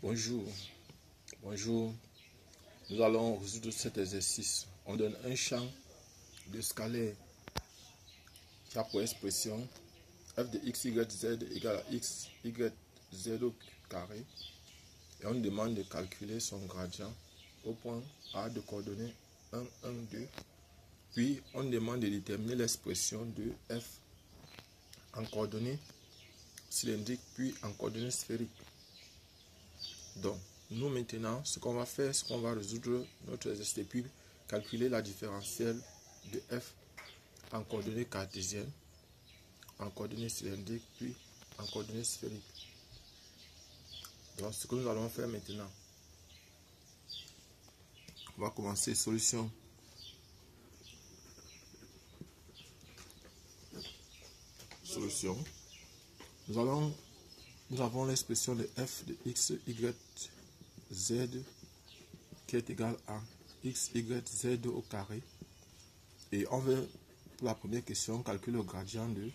Bonjour, bonjour. Nous allons résoudre cet exercice. On donne un champ de scalaire qui a pour expression f de x, y, z égale à x, y, z au carré. Et on demande de calculer son gradient au point A de coordonnées 1, 1, 2. Puis on demande de déterminer l'expression de f en coordonnées cylindriques puis en coordonnées sphériques. Donc, nous maintenant, ce qu'on va faire, c'est qu'on va résoudre notre exercice et puis calculer la différentielle de f en coordonnées cartésiennes, en coordonnées cylindriques, puis en coordonnées sphériques. Donc, ce que nous allons faire maintenant, on va commencer solution. Solution. Nous avons l'expression de f de x, y, z qui est égal à x, y, z au carré. Et on veut, pour la première question, calculer le gradient de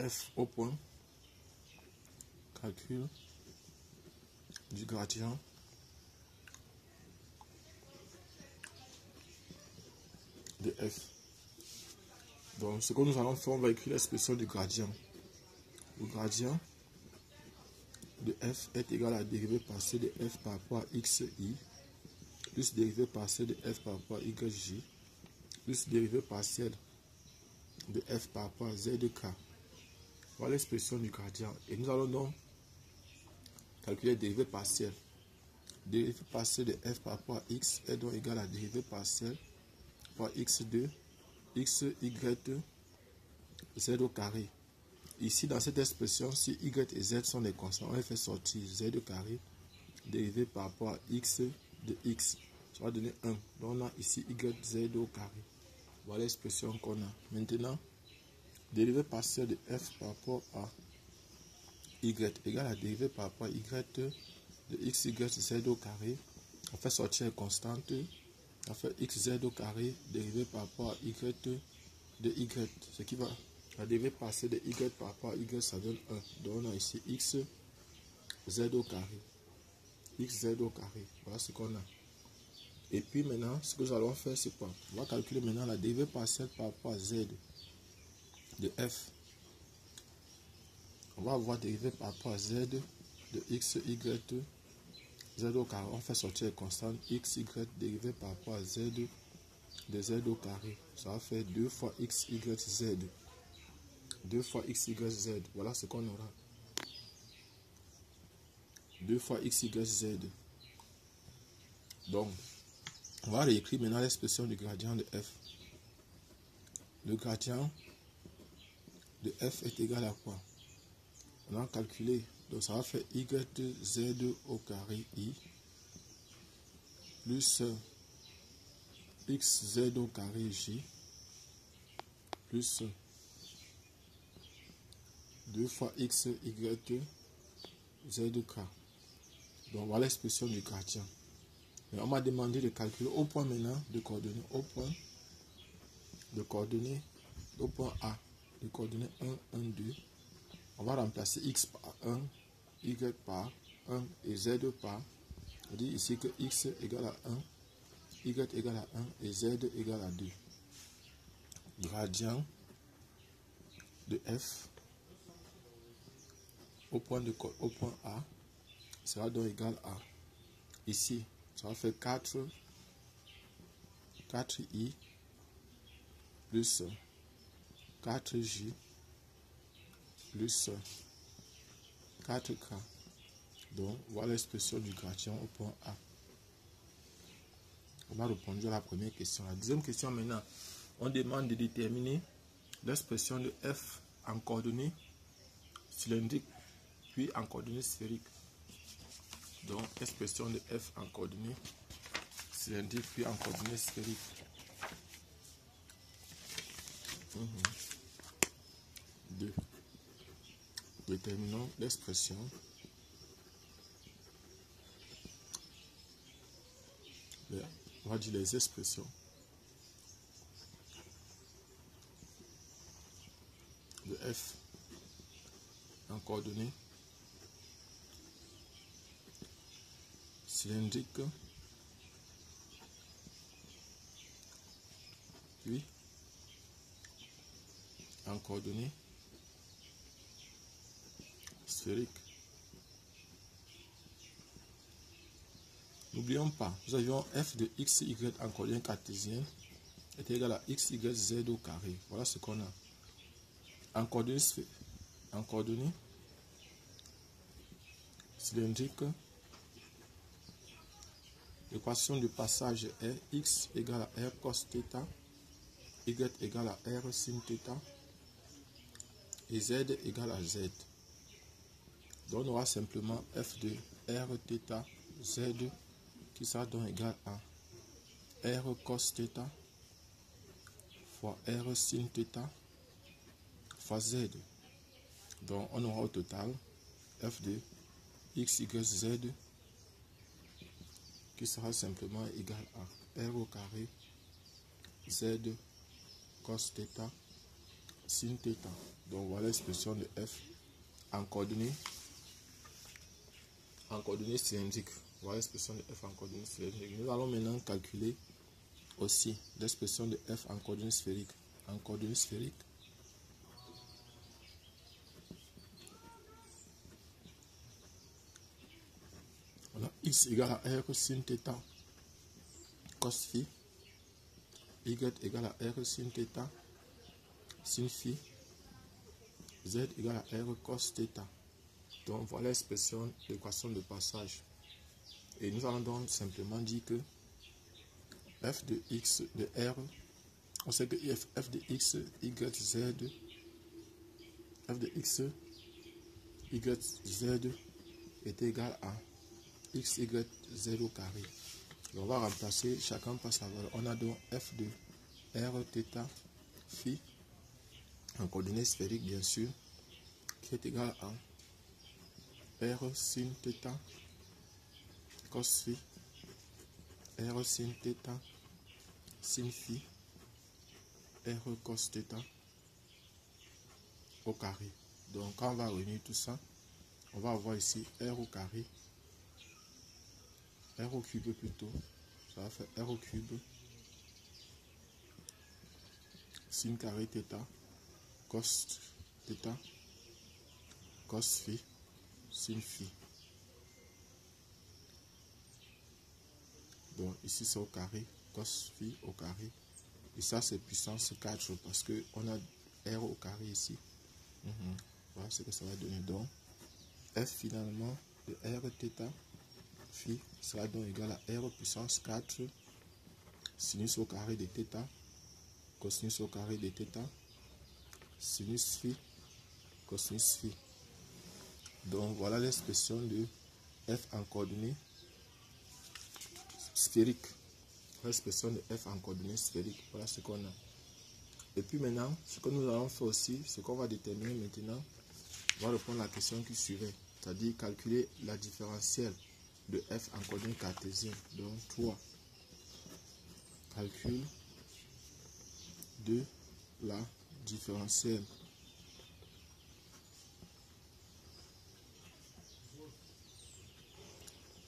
f au point. Calcul du gradient de f. Donc, ce que nous allons faire, on va écrire l'expression du gradient. Le gradient de f est égal à la dérivée partielle de f par rapport à xi, plus dérivée partielle de f par rapport à yj, plus dérivée partielle de f par rapport à zk. Voilà l'expression du gradient. Et nous allons donc calculer la dérivée partielle. Dérivée partielle de f par rapport à x est donc égale à la dérivée partielle par x2, x, y, z au carré. Ici, dans cette expression, si y et z sont des constants, on va faire sortir z au carré dérivé par rapport à x de x. Ça va donner 1. Donc, on a ici y, z au carré. Voilà l'expression qu'on a. Maintenant, dérivée partielle de f par rapport à y égale à dérivée par rapport à y de x, y, z au carré. On fait sortir les constantes. On fait x, z au carré dérivé par rapport à y de y. Ce qui va... La dérivée partielle de y par rapport à y, ça donne 1. Donc, on a ici x, z au carré. X, z au carré. Voilà ce qu'on a. Et puis maintenant, ce que nous allons faire, c'est quoi? On va calculer maintenant la dérivée partielle par rapport à z de f. On va avoir dérivée par rapport à z de x, y, z au carré. On fait sortir les constantes x, y dérivée par rapport à z de z au carré. Ça va faire 2 fois x, y, z. 2 fois x, y, z. Voilà ce qu'on aura. 2 fois x, y, z. Donc, on va réécrire maintenant l'expression du gradient de f. Le gradient de f est égal à quoi? On a calculé. Donc, ça va faire y, z au carré i plus x, z au carré j plus 2 fois x, y, zk. Donc, voilà l'expression du gradient. Et on m'a demandé de calculer au point maintenant de coordonnées. Au point de coordonnées, au point A, de coordonnées 1, 1, 2. On va remplacer x par 1, y par 1 et z par. On dit ici que x égale à 1, y égale à 1 et z égale à 2. Gradient de f au point A sera donc égal à, ici, ça va faire 4i plus 4j plus 4k. Donc, voilà l'expression du gradient au point A. On a répondu à la première question. La deuxième question maintenant, on demande de déterminer l'expression de f en coordonnées cylindriques puis en coordonnées sphériques. Donc, expression de f en coordonnées cylindriques puis en coordonnées sphériques. 2. Déterminons l'expression on va dire les expressions de f en coordonnées cylindrique, puis en coordonnées sphériques. N'oublions pas, nous avions f de x, y en coordonnées cartésiennes est égal à x, y, z au carré. Voilà ce qu'on a. En coordonnées cylindriques, l'équation de passage est x égale à r cos θ, y égale à r sin θ et z égale à z. Donc on aura simplement f de r θ z qui sera donc égal à r cos θ fois r sin θ fois z. Donc on aura au total f de x, y, z qui sera simplement égal à r au carré z cos θ sin θ. Donc voilà l'expression de f en coordonnées cylindriques. Voilà l'expression de f en coordonnées cylindriques. Nous allons maintenant calculer aussi l'expression de f en coordonnées sphériques. En coordonnées sphériques, on a x égale à r sin θ cos phi, y égale à r sin θ sin phi, z égale à r cos θ. Donc voilà l'expression de l'équation de passage. Et nous allons donc simplement dire que f de x de r, on sait que f de x, y, z, f de x, y, z est égal à x, y, z au carré. Et on va remplacer chacun par sa valeur. On a donc f de r θ phi en coordonnées sphériques bien sûr, qui est égal à r sin θ cos phi, r sin θ sin phi, r cos θ au carré. Donc quand on va réunir tout ça, on va avoir ici r au carré, r au cube plutôt, ça va faire r au cube sin carré θ cos θ cos phi sin phi. Donc ici c'est au carré, cos phi au carré. Et ça c'est puissance 4 parce que on a r au carré ici. Voilà ce que ça va donner. Donc f finalement de r θ phi sera donc égal à r puissance 4 sinus au carré de θ cosinus au carré de θ sinus phi cosinus phi. Donc voilà l'expression de f en coordonnées sphériques. L'expression de f en coordonnées sphériques. Voilà ce qu'on a. Et puis maintenant, ce que nous allons faire aussi, ce qu'on va déterminer maintenant, on va reprendre la question qui suivait, c'est-à-dire calculer la différentielle de f en coordonnées cartésiennes. Donc 3. Calcul de la différentielle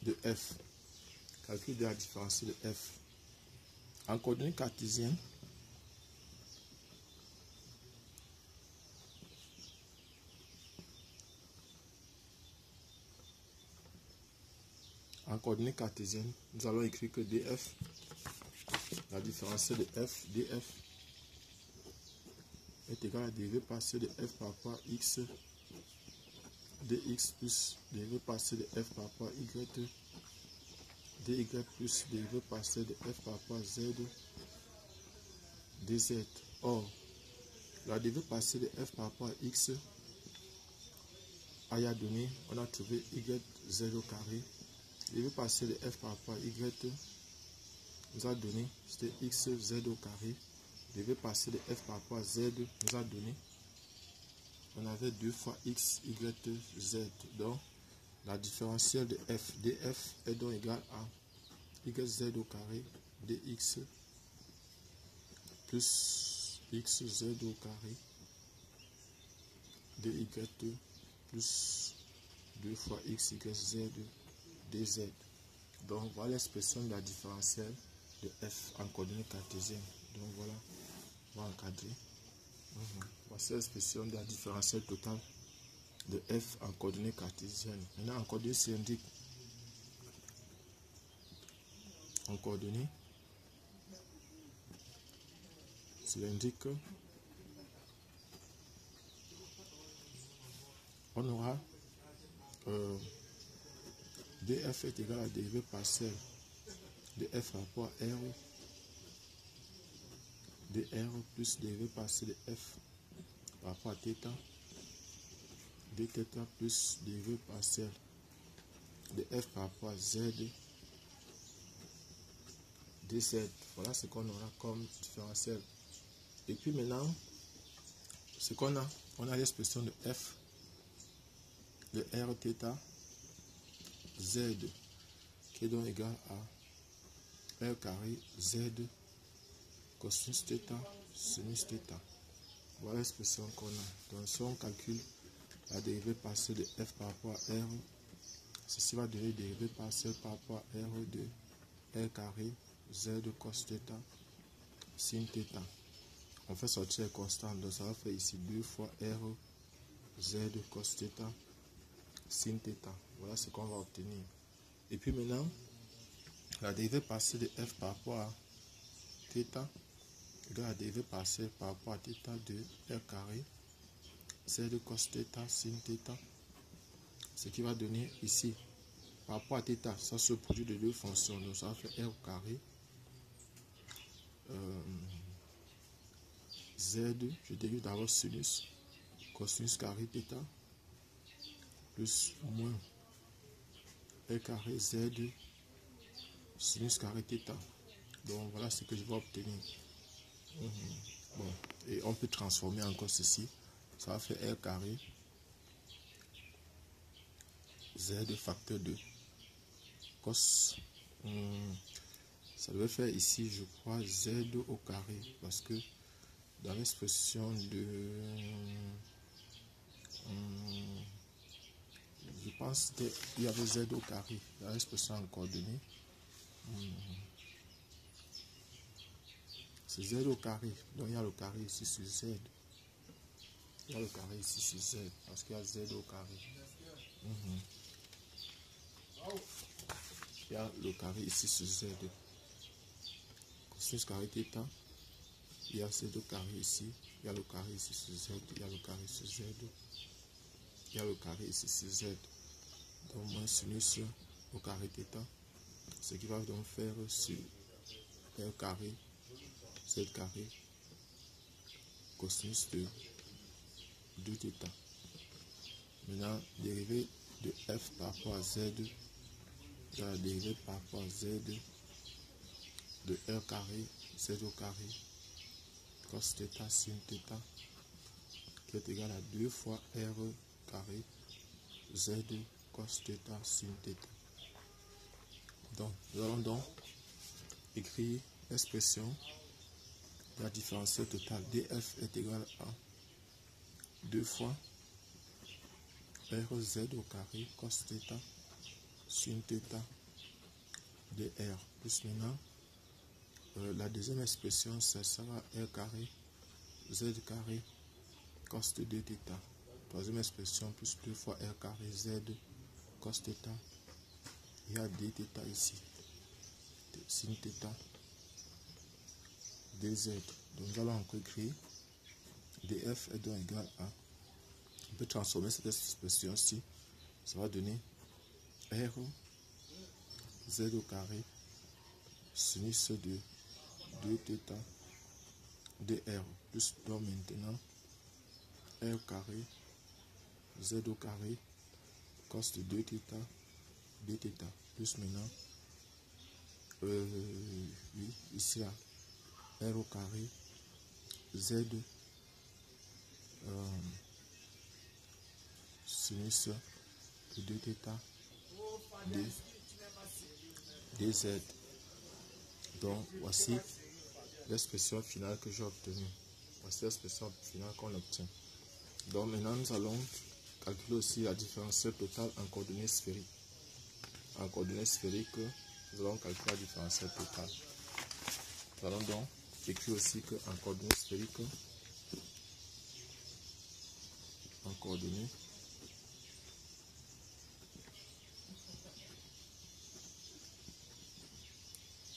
de f. Calcul de la différentielle de f. En coordonnées cartésiennes, nous allons écrire que df, la différentielle de f, df est égal à dérivé par c de f par rapport à x, dx plus dérivé par c de f par rapport à y, dy plus dérivé par c de f par rapport à z, dz. Or, la dérivée par c de f par rapport à x a donné, on a trouvé y, z au carré. Dérivée par c de f par rapport à y nous a donné, c'était x, z au carré. Dérivé par c de f par rapport à z nous a donné, on avait 2 fois x, y, z. Donc, la différentielle de f, df est donc égale à y, z au carré, dx plus x, z au carré, dy plus 2 fois x, y, z, dz. Donc voilà l'expression de la différentielle de f en coordonnées cartésiennes. Donc voilà, on va encadrer. Voici l'expression de la différentielle totale de f en coordonnées cartésiennes. Maintenant en coordonnées cylindriques, en coordonnées cylindriques, on aura df est égal à dérivée partielle de f par rapport à r dr plus dérivée partielle de f par rapport à θ dθ plus dérivée partielle de f par rapport à z dz. Voilà ce qu'on aura comme différentiel. Et puis maintenant, ce qu'on a, on a l'expression de f de r θ z qui est donc égal à r carré z cosinus θ sinus θ. Voilà l'expression qu'on a. Donc si on calcule la dérivée partielle de f par rapport à r, ceci va donner dérivée partielle par rapport à r de r carré z cos θ sin θ. On fait sortir les constantes, donc ça va faire ici 2 fois r z cos θ sin θ. Voilà ce qu'on va obtenir. Et puis maintenant, la dérivée partielle de f par rapport à θ égale la dérivée partielle par rapport à θ de r carré z cos θ sin θ. Ce qui va donner ici, par rapport à θ, ça se produit de deux fonctions. Donc ça va faire r au carré z, je dérive d'abord sinus, cosinus carré θ, plus moins r carré z, sinus carré θ. Donc voilà ce que je vais obtenir. Bon, et on peut transformer encore ceci. Ça va faire r carré z facteur de cos. Ça devait faire ici, je crois, z au carré, parce que dans l'expression de... je pense qu'il y avait z au carré, dans l'expression en coordonnées. C'est z au carré, donc il y a le carré ici sur z. Il y a le carré ici sur z, parce qu'il y a z au carré. Il y a le carré ici sur z. Cosinus carré θ. Il y a z au carré ici. Il y a le carré ici sur z. Il y a le carré sur z. Il y a le carré ici sur z. Donc moins sinus au carré θ. Ce qui va donc faire sur r carré z carré cosinus de 2θ. Maintenant, dérivée de f par rapport à z, la dérivée par rapport à z de r carré z au carré cos θ sin θ qui est égal à 2 fois r carré z cos θ sin θ. Donc, nous allons donc écrire l'expression de la différentielle totale df est égal à 2 fois rz au carré cos θ sin θ dr plus maintenant la deuxième expression ça sera r carré z carré cos de 2θ. Troisième expression plus 2 fois r carré z cos θ. Il y a dθ ici sin θ dz. Donc nous allons encore écrire df est donc égal à, on peut transformer cette expression-ci, ça va donner r z au carré sinus de 2θ dr plus donc maintenant r carré z au carré cos de 2θ dθ plus maintenant oui, ici là r au carré z sinus de 2θ dz. Donc voici l'expression finale que j'ai obtenue. Voici l'expression finale qu'on obtient. Donc maintenant nous allons calculer aussi la différentielle totale en coordonnées sphériques. En coordonnées sphériques, nous allons calculer la différentielle totale. Nous allons donc écrire aussi qu'en coordonnées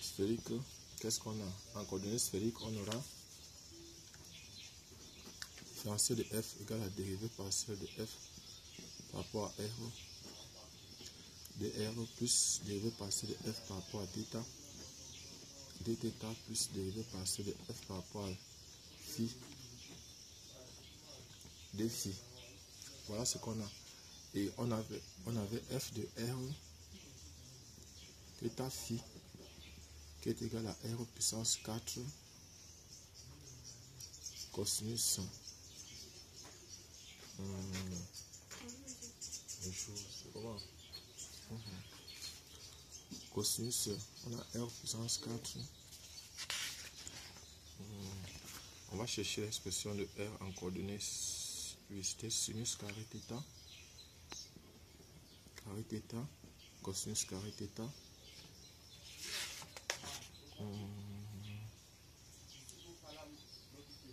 sphériques, qu'est-ce qu'on a? En coordonnées sphériques, on aura différentielle de f égale à dérivée partielle de f par rapport à r, dr plus dérivée partielle de f par rapport à θ, dθ plus dérivée partielle de f par rapport à phi, d phi. Voilà ce qu'on a. Et on avait f de r, θ phi, qui est égal à r puissance 4 cosinus cosinus, on a r puissance 4. On va chercher l'expression de r en coordonnées c'était sinus carré θ cosinus carré θ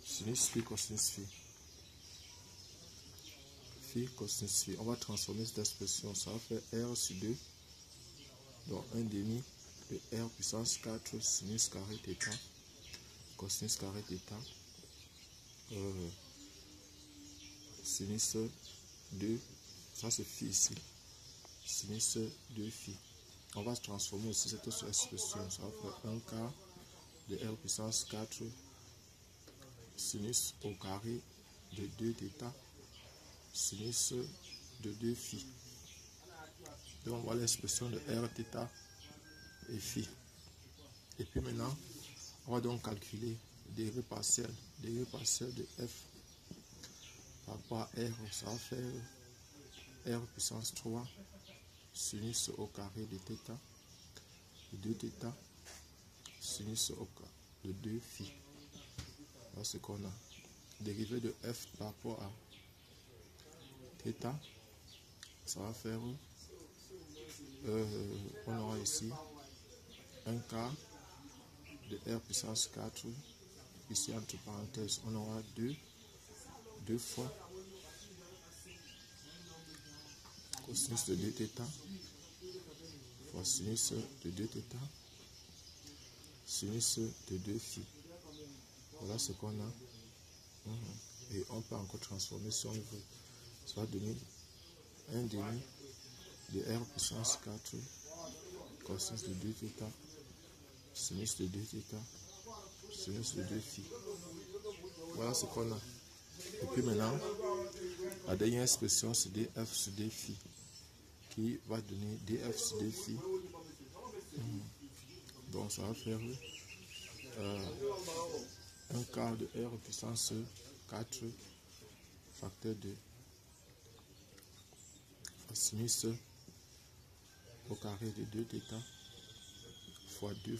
sinus phi cosinus phi cosinus phi. On va transformer cette expression, ça va faire r sur 2, donc 1 demi de r puissance 4 sinus carré θ cosinus carré θ sinus 2, ça c'est phi ici, sinus 2 phi. On va transformer aussi cette expression, ça va faire 1 quart de r puissance 4 sinus au carré de 2θ sinus de 2 phi. Donc voilà l'expression de r, θ et phi. Et puis maintenant, on va donc calculer dérivée partielle de f par rapport à r. Ça va faire r puissance 3 sinus au carré de θ de 2θ sinus au carré de 2 phi. Voilà ce qu'on a. Dérivée de f par rapport à θ, ça va faire, on aura ici 1 quart de r puissance 4, ici entre parenthèses, on aura 2 fois cosinus de 2θ fois sinus de 2θ sinus de 2 phi. Voilà ce qu'on a. Et on peut encore transformer si on veut. Ça va donner 1 demi de r puissance 4 cosinus de 2θ sinus de 2θ sinus de 2 phi. Voilà ce qu'on a. Et puis maintenant, la dernière expression c'est df sur d phi qui va donner df sur d phi. Donc ça va faire 1 quart de r puissance 4 facteur de sinus au carré de 2θ fois 2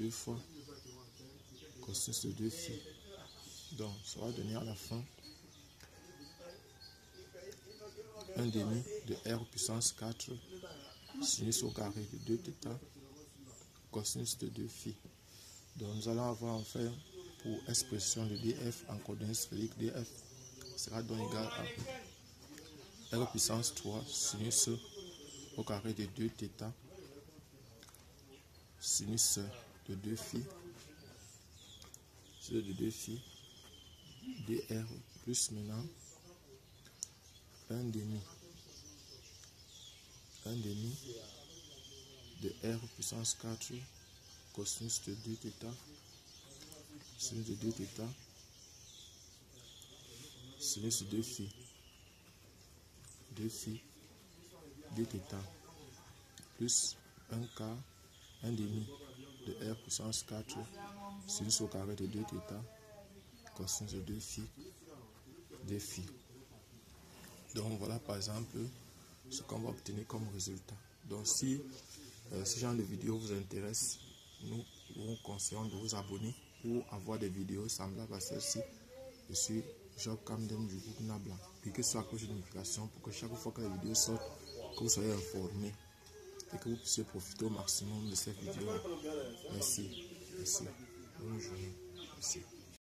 fois cosinus de 2 phi. Donc ça va donner à la fin 1 demi de r puissance 4 sinus au carré de 2θ cosinus de 2 phi. Donc nous allons avoir enfin pour expression de df en coordonnées sphériques, df sera donc égal à r puissance 3 sinus au carré de 2θ sinus de 2 phi dr plus maintenant 1 demi de r puissance 4 cosinus de 2θ sinus de 2θ sinus de 2 phi dθ plus 1 quart 1 demi de r puissance 4 sinus au carré de 2θ cosinus de 2 phi d phi. Donc voilà par exemple ce qu'on va obtenir comme résultat. Donc si ce genre de vidéo vous intéresse, nous vous conseillons de vous abonner pour avoir des vidéos semblables à celle-ci. Je suis Job Camden du groupe Nabla. Cliquez sur la cloche de notification pour que chaque fois que la vidéo sort, que vous soyez informés. et que vous puissiez profiter au maximum de cette vidéo. Merci. Merci. Bonne journée. Merci.